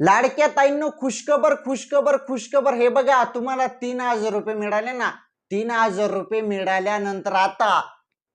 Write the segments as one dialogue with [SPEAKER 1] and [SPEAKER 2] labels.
[SPEAKER 1] लाडक्या ताईंनो, खुशखबर खुशखबर खुशखबर. हे बघा, तुम्हाला 3,000 रुपये मिळाले ना. 3,000 रुपये मिळाल्यानंतर आता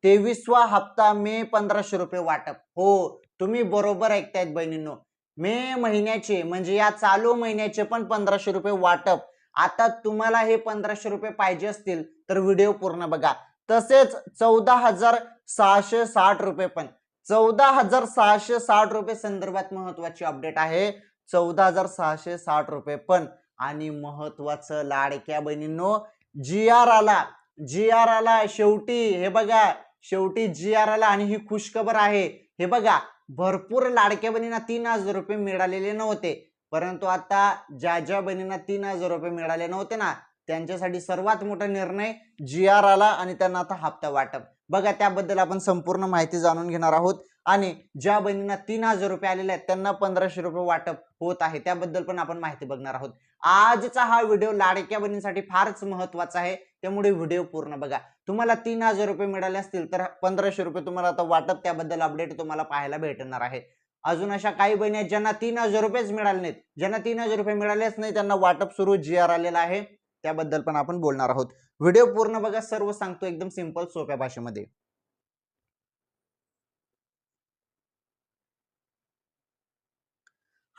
[SPEAKER 1] 23वा हप्ता मे 1,500 रुपये वाटप. हो, तुम्ही बरोबर ऐकतायत बहिणींनो. मे महिन्याचे म्हणजे या चालू महिन्याचे पण 1,500 रुपये वाटप. आता तुम्हाला हे 1,500 रुपये पाहिजे असतील तर व्हिडिओ पूर्ण बघा. तसेच 14,660 रुपये पण 14,660 रुपये संदर्भात महत्वाची अपडेट आहे. 14,660 रुपये पण. आणि महत्वाचं लाडक्या बहिणींनो, जी आर आला शेवटी. हे बघा, शेवटी जी आर आला आणि ही खुशखबर आहे. हे बघा, भरपूर लाडक्या बहिणींना 3,000 रुपये मिळालेले नव्हते, परंतु आता ज्या बहिणींना 3,000 रुपये मिळाले नव्हते ना, त्यांच्यासाठी सर्वात मोठा निर्णय, जी आर आला आणि त्यांना आता हप्ता वाटप. बघा, त्याबद्दल आपण संपूर्ण माहिती जाणून घेणार आहोत. आणि ज्या बहिणींना 3,000 रुपये आलेले आहेत त्यांना 1,500 रुपये वाटप होत आहे, त्याबद्दल पण आपण माहिती बघणार आहोत. आजचा हा व्हिडिओ लाडक्या बहिणींसाठी फारच महत्वाचा आहे, त्यामुळे व्हिडिओ पूर्ण बघा. तुम्हाला 3,000 रुपये मिळाले असतील तर 1,500 रुपये तुम्हाला आता वाटप, त्याबद्दल अपडेट तुम्हाला पाहायला भेटणार आहे. अजून अशा काही बहिणी आहेत ज्यांना 3,000 रुपयेच मिळाले नाहीत, ज्यांना 3,000 रुपये मिळालेच नाही, त्यांना वाटप सुरू, जी आर आलेला आहे, त्याबद्दल पण आपण बोलणार आहोत. व्हिडिओ पूर्ण बघा, सर्व सांगतो एकदम सिंपल सोप्या भाषेमध्ये.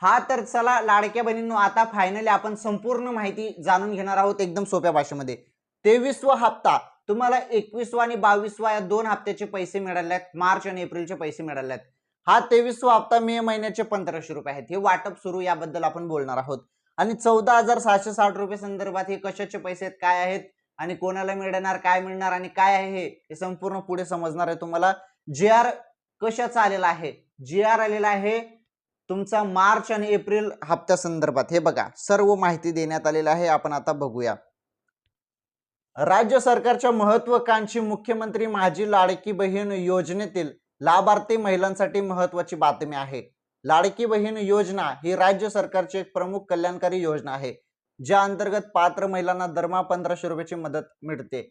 [SPEAKER 1] हा, तर चला लाडक्या बहिणींनो, आता फायनली आपण संपूर्ण माहिती जाणून घेणार आहोत एकदम सोप्या भाषेमध्ये. 23वा हप्ता तुम्हाला 21वा आणि 22वा या 2 हप्त्याचे पैसे मिळाले आहेत. मार्च आणि एप्रिलचे पैसे मिळाले आहेत. हा 23वा हप्ता मे महिन्याचे 1,500 रुपये आहेत. हे वाटप सुरू, याबद्दल आपण बोलणार आहोत. आणि 14,660 रुपये संदर्भात हे कशाचे पैसे आहेत, काय आहेत आणि कोणाला मिळणार, काय मिळणार आणि काय आहे हे संपूर्ण पुढे समजणार आहे तुम्हाला. जी आर कशाचा आलेला आहे? जी आर आलेला आहे तुमचा मार्च आणि एप्रिल हप्त्या संदर्भात. हे बघा, सर्व माहिती देण्यात आलेली आहे. आपण आता बघूया. राज्य सरकारच्या महत्वाकांक्षी मुख्यमंत्री माझी लाडकी बहीण योजनेतील लाभार्थी महिलांसाठी महत्वाची बातमी आहे. लाडकी बहीण योजना ही राज्य सरकारची एक प्रमुख कल्याणकारी योजना आहे, ज्या अंतर्गत पात्र महिलांना दरमहा 1,500 रुपयाची मदत मिळते.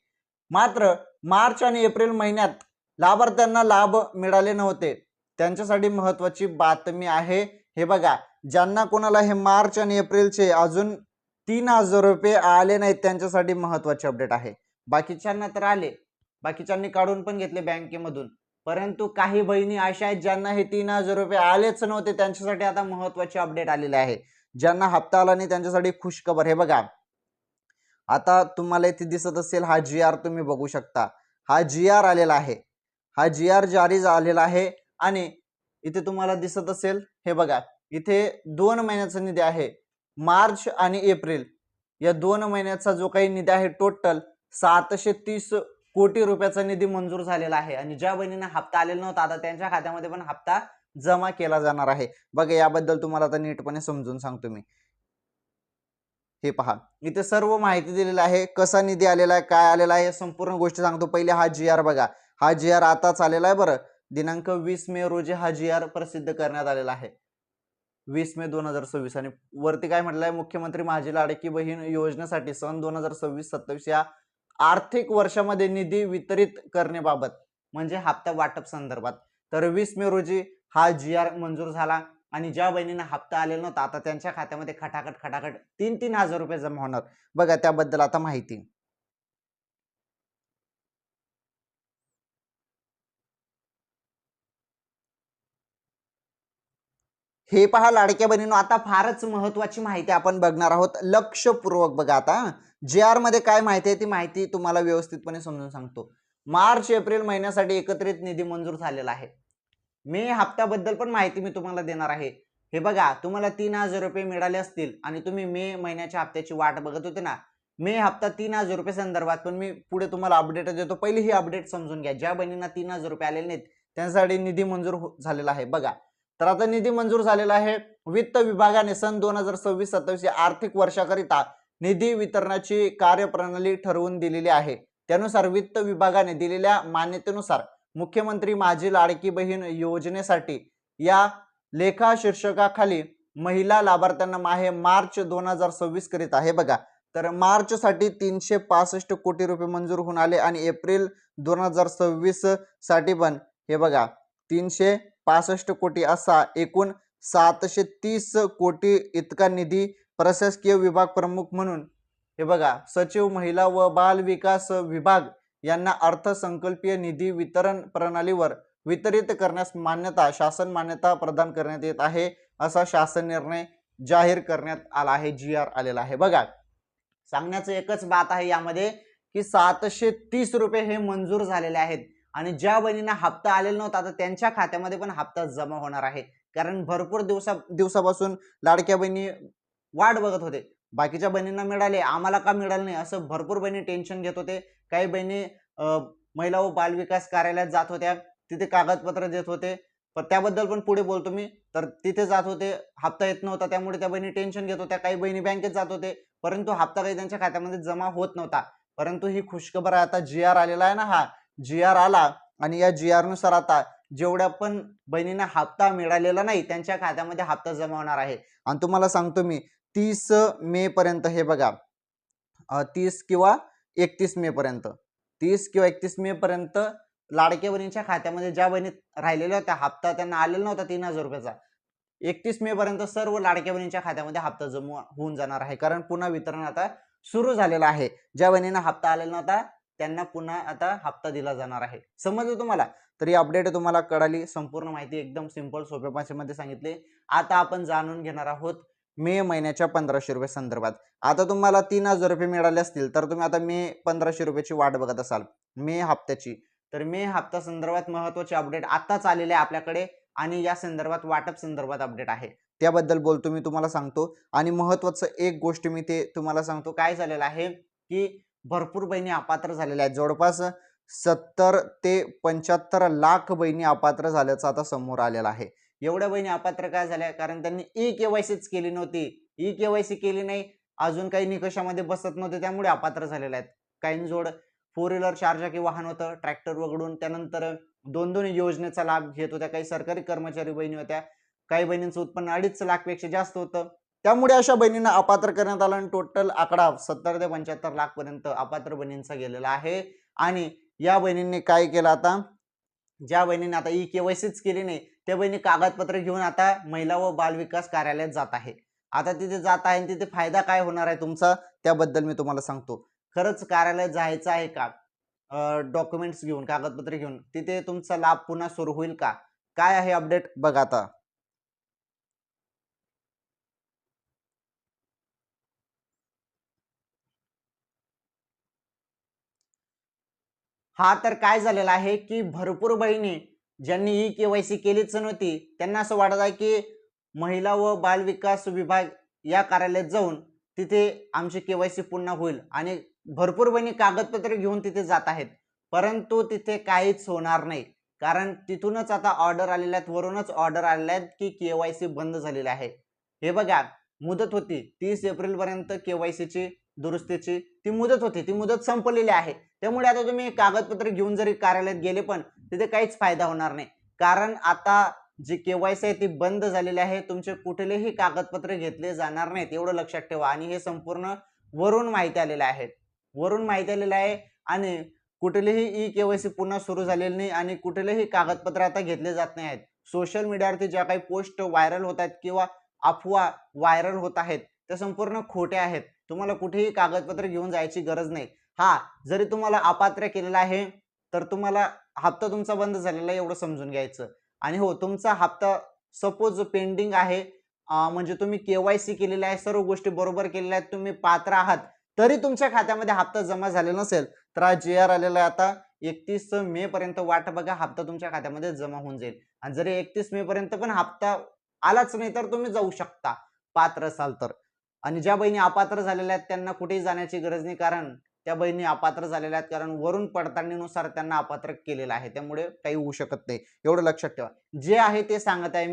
[SPEAKER 1] मात्र मार्च आणि एप्रिल महिन्यात लाभार्थ्यांना लाभ मिळाले नव्हते, त्यांच्यासाठी महत्वाची बातमी आहे. हे बघा, ज्यांना कोणाला हे मार्च आणि एप्रिलचे अजून 3,000 रुपये आले नाहीत, त्यांच्यासाठी महत्वाची अपडेट आहे. बाकीच्यांना तर आले, बाकीच्यांनी काढून पण घेतले बँकेमधून, परंतु काही बहिणी अशा आहेत ज्यांना हे 3,000 रुपये आलेच नव्हते, त्यांच्यासाठी आता महत्वाची अपडेट आलेली आहे. ज्यांना हप्ता आला नाही त्यांच्यासाठी खुशखबर. हे बघा, आता तुम्हाला इथे दिसत असेल हा जी आर, तुम्ही बघू शकता. हा जी आर आलेला आहे, हा जी आर जारी झालेला आहे. आणि इथे तुम्हाला दिसत असेल, हे बघा, इथे 2 महिन्याचा निधी आहे. मार्च आणि एप्रिल या 2 महिन्याचा जो काही निधी आहे, टोटल 730 कोटी रुपयाचा निधी मंजूर झालेला आहे. आणि ज्या बहिणींना हप्ता आलेला नव्हता, आता त्यांच्या खात्यामध्ये पण हप्ता जमा केला जाणार आहे. बघा, याबद्दल तुम्हाला आता नीटपणे समजून सांगतो मी. हे पहा, इथे सर्व माहिती दिलेली आहे. कसा निधी आलेला आहे, काय आलेला आहे, संपूर्ण गोष्टी सांगतो. पहिले हा जी आर बघा. हा जी आर आताच आलेला आहे बरं. दिनांक 20 मे रोजी हा जी आर प्रसिद्ध करण्यात आलेला आहे. 20 मे 2026. आणि वरती काय म्हटलंय, मुख्यमंत्री माझी लाडकी बहीण योजनेसाठी सन 2026-27 या आर्थिक वर्षामध्ये निधी वितरित करण्याबाबत, म्हणजे हप्ता वाटप संदर्भात. तर 20 मे रोजी हा जी आर मंजूर झाला. आणि ज्या बहिणींना हप्ता आलेला नव्हता, आता त्यांच्या खात्यामध्ये खटाखट 3,000 रुपये जमा होणार. बघा, त्याबद्दल आता माहिती. हे पहा लाडक्या बहिणींनो, आता फारच महत्वाची माहिती आपण बघणार आहोत. लक्षपूर्वक बघा. आता जी आर मध्ये काय माहिती आहे ती माहिती तुम्हाला व्यवस्थितपणे समजून सांगतो. मार्च एप्रिल महिन्यासाठी एकत्रित निधी मंजूर झालेला आहे. मे हप्त्याबद्दल पण माहिती मी तुम्हाला देणार आहे. हे बघा, तुम्हाला 3,000 रुपये मिळाले असतील आणि तुम्ही मे महिन्याच्या हप्त्याची वाट बघत होते ना, मे हप्ता 3,000 रुपये संदर्भात पण मी पुढे तुम्हाला अपडेट देतो. पहिली ही अपडेट समजून घ्या. ज्या बहिणींना 3,000 रुपये आलेले नाहीत त्यांच्यासाठी निधी मंजूर झालेला आहे. बघा, तर आता निधी मंजूर झालेला आहे. वित्त विभागाने सन 2026-27 या आर्थिक वर्षाकरिता निधी वितरणाची कार्यप्रणाली ठरवून दिलेली आहे. त्यानुसार वित्त विभागाने दिलेल्या मान्यतेनुसार मुख्यमंत्री माझी लाडकी बहीण योजनेसाठी या लेखा शीर्षकाखाली महिला लाभार्थ्यांना माहे मार्च 2026 करिता, हे बघा, तर मार्च साठी 365 कोटी रुपये मंजूर होऊन आले. आणि एप्रिल 2026 साठी पण हे बघा 365 कोटी, असा एकूण 730 कोटी इतका निधी प्रशासकीय विभाग प्रमुख म्हणून हे बघा सचिव महिला व बाल विकास विभाग यांना अर्थसंकल्पीय निधी वितरण प्रणालीवर वितरित करण्यास शासन मान्यता प्रदान करण्यात येत आहे असा शासन निर्णय जाहीर करण्यात आला आहे, GR आलेला आहे। बघा सांगण्याचं एकच बात आहे यामध्ये की 730 रुपये हे मंजूर झालेले आहेत आणि ज्या बहिणींना हप्ता आलेला नव्हता आता त्यांच्या खात्यामध्ये पण हप्ता जमा होणार आहे, कारण भरपूर दिवसापासून लाडक्या बहिणी वाट बघत होते, बाकीच्या बहिणींना मिळाले आम्हाला का मिळालं नाही असं भरपूर बहिणी टेन्शन घेत होते। काही बहिणी महिला व बाल विकास कार्यालयात जात होत्या, तिथे कागदपत्र देत होते, पण त्याबद्दल पण पुढे बोलतो मी। तर तिथे जात होते, हप्ता येत नव्हता त्यामुळे त्या बहिणी टेन्शन घेत होत्या, काही बहिणी बँकेत जात होते परंतु हप्ता काही त्यांच्या खात्यामध्ये जमा होत नव्हता। परंतु ही खुशखबर आहे, आता GR आलेला आहे ना, हा GR आला आणि या GR नुसार आता जेवढ्या पण बहिणींना हप्ता मिळालेला नाही त्यांच्या खात्यामध्ये हप्ता जमा होणार आहे। आणि तुम्हाला सांगतो मी 30 मे पर्यंत हे बघा 30 किंवा 31 मे पर्यंत 30 किंवा 31 मे पर्यंत लाडक्या बहिणींच्या खात्यामध्ये ज्या बहिणी राहिलेल्या होत्या हप्ता त्यांना आलेला नव्हता 3000 रुपयाचा, 31 मे पर्यंत सर्व लाडक्या बहिणींच्या खात्यामध्ये हप्ता जमा होऊन जाणार आहे, कारण पुन्हा वितरण आता सुरू झालेलं आहे। ज्या बहिणींना हप्ता आलेला नव्हता त्यांना पुन्हा आता हप्ता दिला जाणार आहे। समजलं तुम्हाला? तर ही अपडेट तुम्हाला कळाली, संपूर्ण माहिती एकदम सिंपल सोप्या भाषेमध्ये सांगितली। आता आपण जाणून घेणार आहोत मे महिन्याच्या 1500 रुपये संदर्भात। आता तुम्हाला 3000 रुपये मिळाले असतील तर तुम्ही आता मे 1500 रुपयाची वाट बघत असाल मे हप्त्याची, तर मे हप्ता संदर्भात महत्त्वाचे अपडेट आताच आलेले आपल्याकडे आणि या संदर्भात वाटप संदर्भात अपडेट आहे, त्याबद्दल बोलतो मी तुम्हाला सांगतो। आणि महत्त्वाचं एक गोष्ट मी ते तुम्हाला सांगतो, काय झालेलं आहे की भरपूर बहिणी अपात्र झालेल्या आहेत, जवळपास 70 ते 75 लाख बहिणी अपात्र झाल्याचं आता समोर आलेलं आहे। एवढ्या बहिणी अपात्र काय झाल्या, कारण त्यांनी ई-KYCच केली नव्हती, ई-KYC केली नाही, अजून काही निकषामध्ये बसत नव्हते त्यामुळे अपात्र झालेल्या आहेत। काहींजोड 4 व्हीलर 4 चाकी वाहन होतं, ट्रॅक्टर वगळून, त्यानंतर 2-2 योजनेचा लाभ घेत होत्या, काही सरकारी कर्मचारी बहिणी होत्या, काही बहिणींचं उत्पन्न 2.5 लाखपेक्षा जास्त होतं, त्यामुळे अशा बहिणींना अपात्र करण्यात आलं आणि टोटल आकडा 70 ते 75 लाख पर्यंत अपात्र बहिणींचा गेलेला आहे। आणि या बहिणींनी काय केलं, आता ज्या बहिणींनी आता ई-KYCच केली नाही त्या बहिणी कागदपत्र घेऊन आता महिला व बाल विकास कार्यालयात जात आहे। आता तिथे जात आहे आणि तिथे फायदा काय होणार आहे तुमचा त्याबद्दल मी तुम्हाला सांगतो। खरंच कार्यालयात जायचं आहे का, डॉक्युमेंट्स घेऊन कागदपत्र घेऊन तिथे तुमचा लाभ पुन्हा सुरू होईल का, काय आहे अपडेट बघा। आता हा तर काय झालेला आहे की भरपूर बहिणी ज्यांनी ई-KYC केलीच नव्हती त्यांना असं वाटत आहे की महिला व बाल विकास विभाग या कार्यालयात जाऊन तिथे आमची KYC पुन्हा होईल आणि भरपूर बहिणी कागदपत्र घेऊन तिथे जात आहेत, परंतु तिथे काहीच होणार नाही, कारण तिथूनच आता ऑर्डर आलेल्या आहेत, वरूनच ऑर्डर आलेल्या आहेत की KYC बंद झालेली आहे। हे बघा मुदत होती 30 एप्रिल पर्यंत KYC ची दुरुस्तीची ती मुदत होती, ती मुदत संपलेली आहे, त्यामुळे आता तुम्ही कागदपत्र घेऊन जरी कार्यालयात गेले पण तिथे काहीच फायदा होणार नाही, कारण आता जी KYC आहे ती बंद झालेली आहे, तुमचे कुठलेही कागदपत्र घेतले जाणार नाहीत, एवढं लक्षात ठेवा। आणि हे संपूर्ण वरून माहिती आलेलं आहे, वरून माहिती आलेलं आहे आणि कुठलेही ई-KYC पुन्हा सुरू झालेलं नाही आणि कुठलेही कागदपत्र आता घेतले जात नाही आहेत। सोशल मीडियावरती ज्या काही पोस्ट व्हायरल होत आहेत किंवा अफवा व्हायरल होत आहेत त्या संपूर्ण खोट्या आहेत, तुम्हाला कुठेही कागदपत्र घेऊन जायची गरज नाही। हा जरी तुम्हाला अपात्र केलेला आहे तर तुम्हाला हप्ता तुमचा बंद झालेला आहे एवढं समजून घ्यायचं। आणि हो तुमचा हप्ता सपोज पेंडिंग आहे, म्हणजे तुम्ही KYC केलेला आहे, सर्व गोष्टी बरोबर केलेल्या आहेत, तुम्ही पात्र आहात, तरी तुमच्या खात्यामध्ये हप्ता जमा झालेला नसेल तर हा GR आलेला आहे, आता 31 मे पर्यंत वाट बघा, हप्ता तुमच्या खात्यामध्ये जमा होऊन जाईल। आणि जरी 31 मे पर्यंत पण हप्ता आलाच नाही तर तुम्ही जाऊ शकता पात्र असाल तर। आणि ज्या बहिणी अपात्र झालेल्या आहेत त्यांना कुठेही जाण्याची गरज नाही, कारण त्या बहिणी अपात्र झालेल्या आहेत, कारण वरून पडताळणीनुसार त्यांना अपात्र केलेलं आहे, त्यामुळे काही होऊ शकत नाही, एवढं लक्षात ठेवा। जे आहे ते सांगत आहे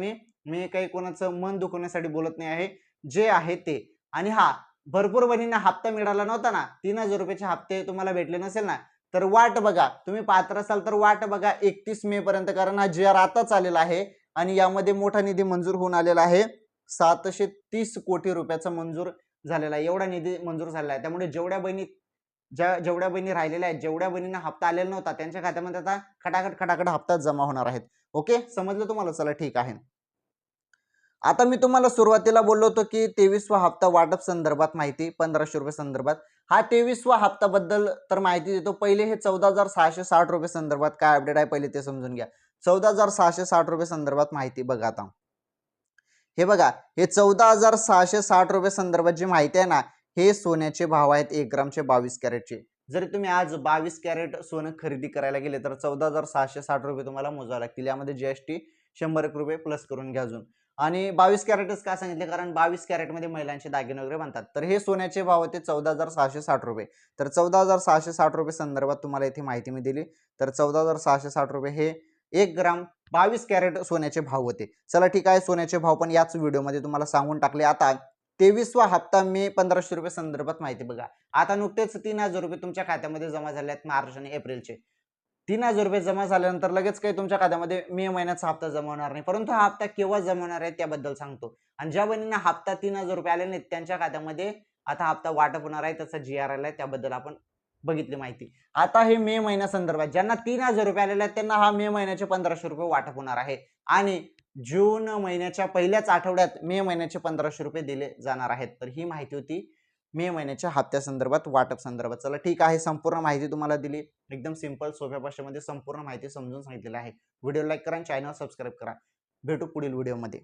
[SPEAKER 1] मी काही कोणाचं मन दुखवण्यासाठी बोलत नाही आहे, जे आहे ते। आणि हा भरपूर बहिणींना हप्ता मिळाला नव्हता ना, 3000 रुपयाचे हप्ते तुम्हाला भेटले नसेल ना, तर वाट बघा, तुम्ही पात्र असाल तर वाट बघा 31 मे पर्यंत, कारण हा GR आताच आलेला आहे आणि यामध्ये मोठा निधी मंजूर होऊन आलेला आहे, 730 कोटी रुपयाचा मंजूर झालेला आहे, एवढा निधी मंजूर झालेला आहे। त्यामुळे जेवढ्या बहिणी राहिलेल्या आहेत, जेवढ्या बहिणींना हप्ता आलेला नव्हता त्यांच्या खात्यामध्ये आता खटाखट हप्ता जमा होणार आहेत। ओके, समजलं तुम्हाला? चला ठीक आहे। आता मी तुम्हाला सुरुवातीला बोललो होतो की 23वा हप्ता वाटप संदर्भात माहिती 1500 रुपये संदर्भात. हा 23वा हप्त्याबद्दल तर माहिती देतो. पहिले हे 14,660 रुपये संदर्भात काय अपडेट आहे पहिले ते समजून घ्या. 14,660 रुपये संदर्भात माहिती बघा आता. हे बघा, हे 14,660 रुपये संदर्भात जी माहिती आहे ना, हे सोन्याचे भाव आहेत 1 ग्रामचे 22 कॅरेटचे. जरी तुम्ही आज 22 कॅरेट सोनं खरेदी करायला गेले तर 14,660 रुपये तुम्हाला मोजावे लागतील. यामध्ये जीएसटी 100 रुपये प्लस करून घ्या अजून. आणि 22 कॅरेटच का सांगितले, कारण 22 कॅरेटमध्ये महिलांचे दागिने वगैरे बनतात. तर हे सोन्याचे भाव होते 14,660 रुपये. तर 14,660 रुपये संदर्भात तुम्हाला इथे माहिती मी दिली. तर 14,660 रुपये हे 1 ग्राम 22 कॅरेट सोन्याचे भाव होते. चला ठीक आहे, सोन्याचे भाव पण याच व्हिडिओमध्ये तुम्हाला सांगून टाकले. आता 23वा हप्ता मे 1500 रुपये संदर्भात माहिती बघा. आता नुकतेच 3,000 रुपये तुमच्या खात्यामध्ये जमा झाले आहेत मार्च आणि एप्रिलचे. 3,000 रुपये जमा झाल्यानंतर लगेच काही तुमच्या खात्यामध्ये मे महिन्याचा हप्ता जमा होणार नाही, परंतु हा हप्ता केव्हा जमा होणार आहे त्याबद्दल सांगतो. आणि ज्या बहिणींना हप्ता 3,000 रुपये आले नाहीत त्यांच्या खात्यामध्ये आता हप्ता वाटप होणार आहे, त्याचा GR आलाय, त्याबद्दल आपण बघितली माहिती. आता हे मे महिन्या संदर्भात ज्यांना 3,000 रुपये आलेले आहेत त्यांना हा मे महिन्याचे 1,500 रुपये वाटप होणार आहे आणि जून महिन्याच्या पहिल्याच आठवड्यात मे महिन्याचे 1,500 रुपये दिले जाणार आहेत. तर ही माहिती होती मे महिन्याच्या हप्त्या संदर्भात वाटप संदर्भात. चला ठीक आहे, संपूर्ण माहिती तुम्हाला दिली. एकदम सिंपल सोप्या भाषेमध्ये संपूर्ण माहिती समजून सांगितलेली आहे. व्हिडिओ लाईक करा आणि चॅनल सबस्क्राईब करा. भेटू पुढील व्हिडिओमध्ये.